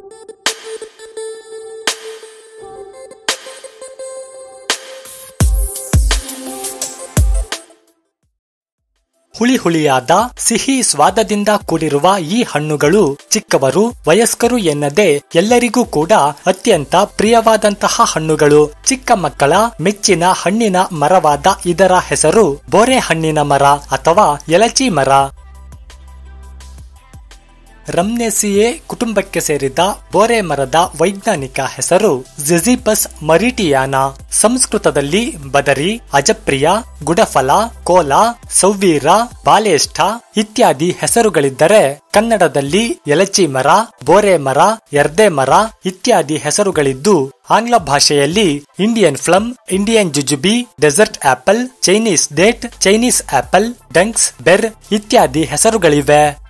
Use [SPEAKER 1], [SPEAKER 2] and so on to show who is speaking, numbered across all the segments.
[SPEAKER 1] ಹುಳಿ ಹುಳಿಯಾದ ಸಿಹಿ ಸ್ವಾದದಿಂದ ಕೂಡಿರುವ ಈ ಹಣ್ಣುಗಳು ಚಿಕ್ಕವರು ವಯಸ್ಕರು ಎನ್ನದೆ ಎಲ್ಲರಿಗೂ ಕೂಡ ಅತ್ಯಂತ ಪ್ರಿಯವಾದಂತಹ ಹಣ್ಣುಗಳು. ಚಿಕ್ಕ ಮಕ್ಕಳ ಮೆಚ್ಚಿನ ಹಣ್ಣಿನ ಮರವಾದ ಇದರ ಹೆಸರು ಬೋರೆ ಹಣ್ಣಿನ ಮರ ಅಥವಾ ಎಲಚಿ ಮರ. ರಮ್ನೇಸಿಯೇ ಕುಟುಂಬಕ್ಕೆ ಸೇರಿದ ಬೋರೆ ಮರದ ವೈಜ್ಞಾನಿಕ ಹೆಸರು ಜಿಜಿಪಸ್ ಮರಿಟಿಯಾನಾ. ಸಂಸ್ಕೃತದಲ್ಲಿ ಬದರಿ, ಅಜಪ್ರಿಯ, ಗುಡಫಲ, ಕೋಲ, ಸೌವೀರ, ಬಾಲೇಷ್ಠ ಇತ್ಯಾದಿ ಹೆಸರುಗಳಿದ್ದರೆ ಕನ್ನಡದಲ್ಲಿ ಎಲಚಿ ಮರ, ಬೋರೆ ಮರ, ಎರ್ದೆ ಮರ ಇತ್ಯಾದಿ ಹೆಸರುಗಳಿದ್ದು ಆಂಗ್ಲ ಭಾಷೆಯಲ್ಲಿ Indian plum, Indian jujube, desert apple, Chinese date, Chinese apple, dunks, ber ಇತ್ಯಾದಿ ಹೆಸರುಗಳಿವೆ.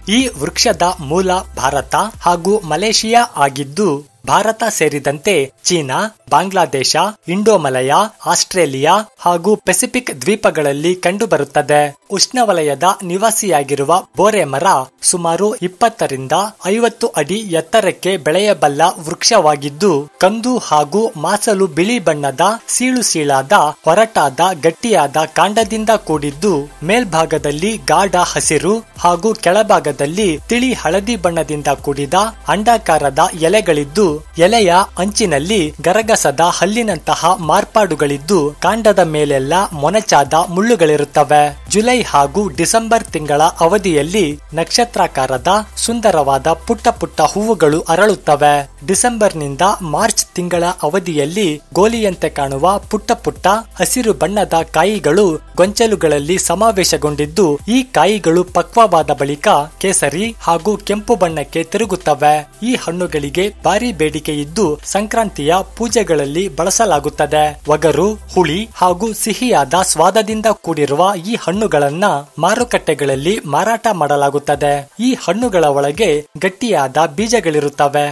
[SPEAKER 1] ಈ ವೃಕ್ಷದ ಮೂಲ ಭಾರತ ಹಾಗೂ ಮಲೇಷಿಯಾ ಆಗಿದ್ದು ಭಾರತ ಸೇರಿದಂತೆ ಚೀನಾ, ಬಾಂಗ್ಲಾದೇಶ, ಇಂಡೋಮಲಯ, ಆಸ್ಟ್ರೇಲಿಯಾ ಹಾಗೂ ಪೆಸಿಫಿಕ್ ದ್ವೀಪಗಳಲ್ಲಿ ಕಂಡುಬರುತ್ತದೆ. ಉಷ್ಣವಲಯದ ನಿವಾಸಿಯಾಗಿರುವ ಬೋರೆ ಮರ ಸುಮಾರು 20 ರಿಂದ 50 ಅಡಿ ಎತ್ತರಕ್ಕೆ ಬೆಳೆಯಬಲ್ಲ ವೃಕ್ಷವಾಗಿದ್ದು ಕಂದು ಹಾಗೂ ಮಾಸಲು ಬಿಳಿ ಬಣ್ಣದ ಸೀಳಾದ ಹೊರಟಾದ ಗಟ್ಟಿಯಾದ ಕಾಂಡದಿಂದ ಕೂಡಿದ್ದು ಮೇಲ್ಭಾಗದಲ್ಲಿ ಗಾಢ ಹಸಿರು ಹಾಗೂ ಕೆಳಭಾಗದಲ್ಲಿ ತಿಳಿ ಹಳದಿ ಬಣ್ಣದಿಂದ ಕೂಡಿದ ಅಂಡಾಕಾರದ ಎಲೆಗಳಿದ್ದು ಎಲೆಯ ಅಂಚಿನಲ್ಲಿ ಗರಗಸದ ಹಲ್ಲಿನಂತಹ ಮಾರ್ಪಾಡುಗಳಿದ್ದು ಕಾಂಡದ ಮೇಲೆಲ್ಲ ಮೊನಚಾದ ಮುಳ್ಳುಗಳಿರುತ್ತವೆ. ಜುಲೈ ಹಾಗೂ ಡಿಸೆಂಬರ್ ತಿಂಗಳ ಅವಧಿಯಲ್ಲಿ ನಕ್ಷತ್ರಾಕಾರದ ಸುಂದರವಾದ ಪುಟ್ಟ ಪುಟ್ಟ ಹೂವುಗಳು ಅರಳುತ್ತವೆ. ಡಿಸೆಂಬರ್ನಿಂದ ಮಾರ್ಚ್ ತಿಂಗಳ ಅವಧಿಯಲ್ಲಿ ಗೋಲಿಯಂತೆ ಕಾಣುವ ಪುಟ್ಟ ಪುಟ್ಟ ಹಸಿರು ಬಣ್ಣದ ಕಾಯಿಗಳು ಗೊಂಚಲುಗಳಲ್ಲಿ ಸಮಾವೇಶಗೊಂಡಿದ್ದು ಈ ಕಾಯಿಗಳು ಪಕ್ವವಾದ ಬಳಿಕ ಕೇಸರಿ ಹಾಗೂ ಕೆಂಪು ಬಣ್ಣಕ್ಕೆ ತಿರುಗುತ್ತವೆ. ಈ ಹಣ್ಣುಗಳಿಗೆ ಭಾರಿ ಬೇಡಿಕೆ ಇದ್ದು ಸಂಕ್ರಾಂತಿಯ ಪೂಜೆಗಳಲ್ಲಿ ಬಳಸಲಾಗುತ್ತದೆ. ಒಗರು, ಹುಳಿ ಹಾಗೂ ಸಿಹಿಯಾದ ಸ್ವಾದದಿಂದ ಕೂಡಿರುವ ಈ ಹಣ್ಣುಗಳನ್ನ ಮಾರುಕಟ್ಟೆಗಳಲ್ಲಿ ಮಾರಾಟ ಮಾಡಲಾಗುತ್ತದೆ. ಈ ಹಣ್ಣುಗಳ ಒಳಗೆ ಗಟ್ಟಿಯಾದ ಬೀಜಗಳಿರುತ್ತವೆ.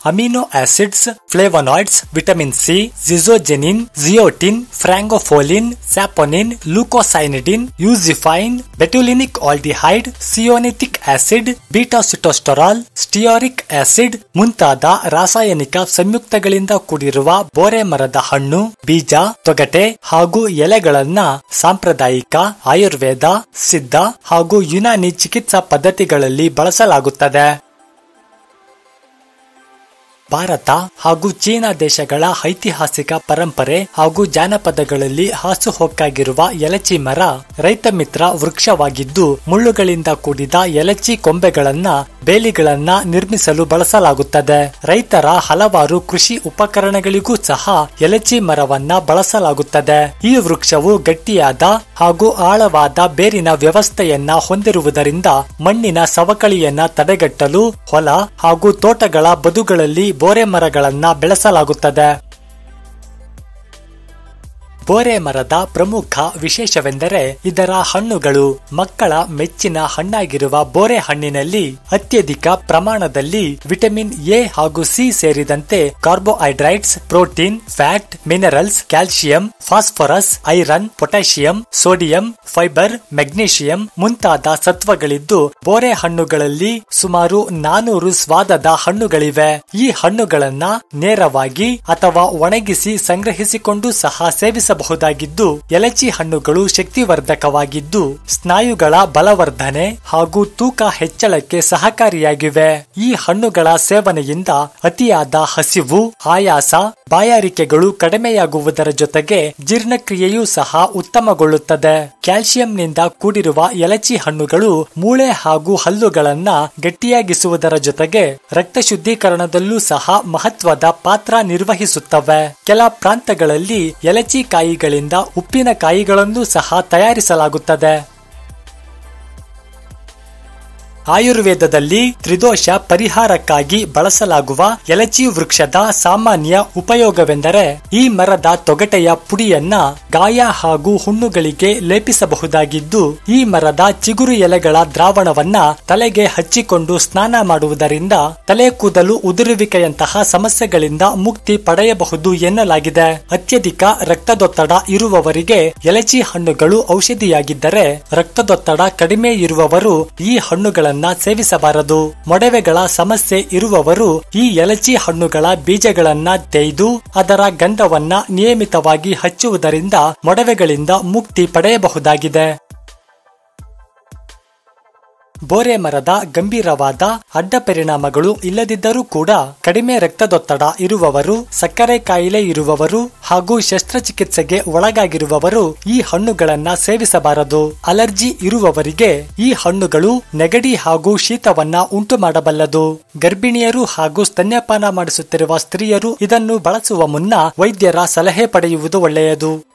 [SPEAKER 1] Amino acids, flavonoids, vitamin C, jujubogenin, zeatin, frangufoline, saponin, leucocyanidin, ಯೂಸಿಫೈನ್, betulinic aldehyde, ceanothic acid, beta sitosterol, stearic acid ಮುಂತಾದ ರಾಸಾಯನಿಕ ಸಂಯುಕ್ತಗಳಿಂದ ಕೂಡಿರುವ ಬೋರೆ ಮರದ ಹಣ್ಣು, ಬೀಜ, ತೊಗಟೆ ಹಾಗೂ ಎಲೆಗಳನ್ನ ಸಾಂಪ್ರದಾಯಿಕ ಆಯುರ್ವೇದ, ಸಿದ್ಧ ಹಾಗೂ ಯುನಾನಿ ಚಿಕಿತ್ಸಾ ಪದ್ಧತಿಗಳಲ್ಲಿ ಬಳಸಲಾಗುತ್ತದೆ. ಭಾರತ ಹಾಗೂ ಚೀನಾ ದೇಶಗಳ ಐತಿಹಾಸಿಕ ಪರಂಪರೆ ಹಾಗೂ ಜಾನಪದಗಳಲ್ಲಿ ಹಾಸುಹೊಕ್ಕಾಗಿರುವ ಎಲಚಿ ಮರ ರೈತ ಮಿತ್ರ ವೃಕ್ಷವಾಗಿದ್ದು ಮುಳ್ಳುಗಳಿಂದ ಕೂಡಿದ ಎಲಚಿ ಕೊಂಬೆಗಳನ್ನ ಬೇಲಿಗಳನ್ನ ನಿರ್ಮಿಸಲು ಬಳಸಲಾಗುತ್ತದೆ. ರೈತರ ಹಲವಾರು ಕೃಷಿ ಉಪಕರಣಗಳಿಗೂ ಸಹ ಎಲಚಿ ಮರವನ್ನ ಬಳಸಲಾಗುತ್ತದೆ. ಈ ವೃಕ್ಷವು ಗಟ್ಟಿಯಾದ ಹಾಗೂ ಆಳವಾದ ಬೇರಿನ ವ್ಯವಸ್ಥೆಯನ್ನ ಹೊಂದಿರುವುದರಿಂದ ಮಣ್ಣಿನ ಸವಕಳಿಯನ್ನ ತಡೆಗಟ್ಟಲು ಹೊಲ ಹಾಗೂ ತೋಟಗಳ ಬದುಗಳಲ್ಲಿ ಬೋರೆ ಮರಗಳನ್ನ ಬೆಳೆಸಲಾಗುತ್ತದೆ. ಬೋರೆ ಮರದ ಪ್ರಮುಖ ವಿಶೇಷವೆಂದರೆ ಇದರ ಹಣ್ಣುಗಳು. ಮಕ್ಕಳ ಮೆಚ್ಚಿನ ಹಣ್ಣಾಗಿರುವ ಬೋರೆ ಹಣ್ಣಿನಲ್ಲಿ ಅತ್ಯಧಿಕ ಪ್ರಮಾಣದಲ್ಲಿ ವಿಟಮಿನ್ ಎ ಹಾಗೂ ಸಿ ಸೇರಿದಂತೆ carbohydrates, protein, fat, minerals, calcium, phosphorus, iron, potassium, sodium, fibre, magnesium ಮುಂತಾದ ಸತ್ವಗಳಿದ್ದು ಬೋರೆ ಹಣ್ಣುಗಳಲ್ಲಿ ಸುಮಾರು 400 ಸ್ವಾದದ ಹಣ್ಣುಗಳಿವೆ. ಈ ಹಣ್ಣುಗಳನ್ನ ನೇರವಾಗಿ ಅಥವಾ ಒಣಗಿಸಿ ಸಂಗ್ರಹಿಸಿಕೊಂಡು ಸಹ ಸೇವಿಸಬಹುದಾಗಿದ್ದು ಎಲಚಿ ಹಣ್ಣುಗಳು ಶಕ್ತಿವರ್ಧಕವಾಗಿದ್ದು ಸ್ನಾಯುಗಳ ಬಲವರ್ಧನೆ ಹಾಗೂ ತೂಕ ಹೆಚ್ಚಳಕ್ಕೆ ಸಹಕಾರಿಯಾಗಿವೆ. ಈ ಹಣ್ಣುಗಳ ಸೇವನೆಯಿಂದ ಅತಿಯಾದ ಹಸಿವು, ಆಯಾಸ, ಬಾಯಾರಿಕೆಗಳು ಕಡಿಮೆಯಾಗುವುದರ ಜೊತೆಗೆ ಜೀರ್ಣಕ್ರಿಯೆಯೂ ಸಹ ಉತ್ತಮಗೊಳ್ಳುತ್ತದೆ. ಕ್ಯಾಲ್ಸಿಯಂನಿಂದ ಕೂಡಿರುವ ಎಲಚಿ ಹಣ್ಣುಗಳು ಮೂಳೆ ಹಾಗೂ ಹಲ್ಲುಗಳನ್ನ ಗಟ್ಟಿಯಾಗಿಸುವುದರ ಜೊತೆಗೆ ರಕ್ತ ಶುದ್ಧೀಕರಣದಲ್ಲೂ ಸಹ ಮಹತ್ವದ ಪಾತ್ರ ನಿರ್ವಹಿಸುತ್ತವೆ. ಕೆಲ ಪ್ರಾಂತಗಳಲ್ಲಿ ಎಲಚಿ ಕಾಯಿಗಳಿಂದ ಉಪ್ಪಿನಕಾಯಿಗಳನ್ನು ಸಹ ತಯಾರಿಸಲಾಗುತ್ತದೆ. ಆಯುರ್ವೇದದಲ್ಲಿ ತ್ರಿದೋಷ ಪರಿಹಾರಕ್ಕಾಗಿ ಬಳಸಲಾಗುವ ಎಲಚಿ ವೃಕ್ಷದ ಸಾಮಾನ್ಯ ಉಪಯೋಗವೆಂದರೆ ಈ ಮರದ ತೊಗಟೆಯ ಪುಡಿಯನ್ನ ಗಾಯ ಹಾಗೂ ಹುಣ್ಣುಗಳಿಗೆ ಲೇಪಿಸಬಹುದಾಗಿದ್ದು, ಈ ಮರದ ಚಿಗುರು ಎಲೆಗಳ ದ್ರಾವಣವನ್ನ ತಲೆಗೆ ಹಚ್ಚಿಕೊಂಡು ಸ್ನಾನ ಮಾಡುವುದರಿಂದ ತಲೆ ಕೂದಲು ಉದುರುವಿಕೆಯಂತಹ ಸಮಸ್ಯೆಗಳಿಂದ ಮುಕ್ತಿ ಪಡೆಯಬಹುದು ಎನ್ನಲಾಗಿದೆ. ಅತ್ಯಧಿಕ ರಕ್ತದೊತ್ತಡ ಇರುವವರಿಗೆ ಎಲಚಿ ಹಣ್ಣುಗಳು ಔಷಧಿಯಾಗಿದ್ದರೆ, ರಕ್ತದೊತ್ತಡ ಕಡಿಮೆ ಇರುವವರು ಈ ಹಣ್ಣುಗಳನ್ನ ಸೇವಿಸಬಾರದು. ಮೊಡವೆಗಳ ಸಮಸ್ಯೆ ಇರುವವರು ಈ ಎಲಚಿ ಹಣ್ಣುಗಳ ಬೀಜಗಳನ್ನ ತೆಗೆದು ಅದರ ಗಂಧವನ್ನ ನಿಯಮಿತವಾಗಿ ಹಚ್ಚುವುದರಿಂದ ಮೊಡವೆಗಳಿಂದ ಮುಕ್ತಿ ಪಡೆಯಬಹುದಾಗಿದೆ. ಬೋರೆ ಮರದ ಗಂಭೀರವಾದ ಅಡ್ಡ ಪರಿಣಾಮಗಳು ಇಲ್ಲದಿದ್ದರೂ ಕೂಡ ಕಡಿಮೆ ರಕ್ತದೊತ್ತಡ ಇರುವವರು, ಸಕ್ಕರೆ ಕಾಯಿಲೆ ಇರುವವರು ಹಾಗೂ ಶಸ್ತ್ರಚಿಕಿತ್ಸೆಗೆ ಒಳಗಾಗಿರುವವರು ಈ ಹಣ್ಣುಗಳನ್ನ ಸೇವಿಸಬಾರದು. ಅಲರ್ಜಿ ಇರುವವರಿಗೆ ಈ ಹಣ್ಣುಗಳು ನೆಗಡಿ ಹಾಗೂ ಶೀತವನ್ನ ಉಂಟು ಮಾಡಬಲ್ಲದು. ಗರ್ಭಿಣಿಯರು ಹಾಗೂ ಸ್ತನ್ಯಪಾನ ಮಾಡಿಸುತ್ತಿರುವ ಸ್ತ್ರೀಯರು ಇದನ್ನು ಬಳಸುವ ಮುನ್ನ ವೈದ್ಯರ ಸಲಹೆ ಪಡೆಯುವುದು ಒಳ್ಳೆಯದು.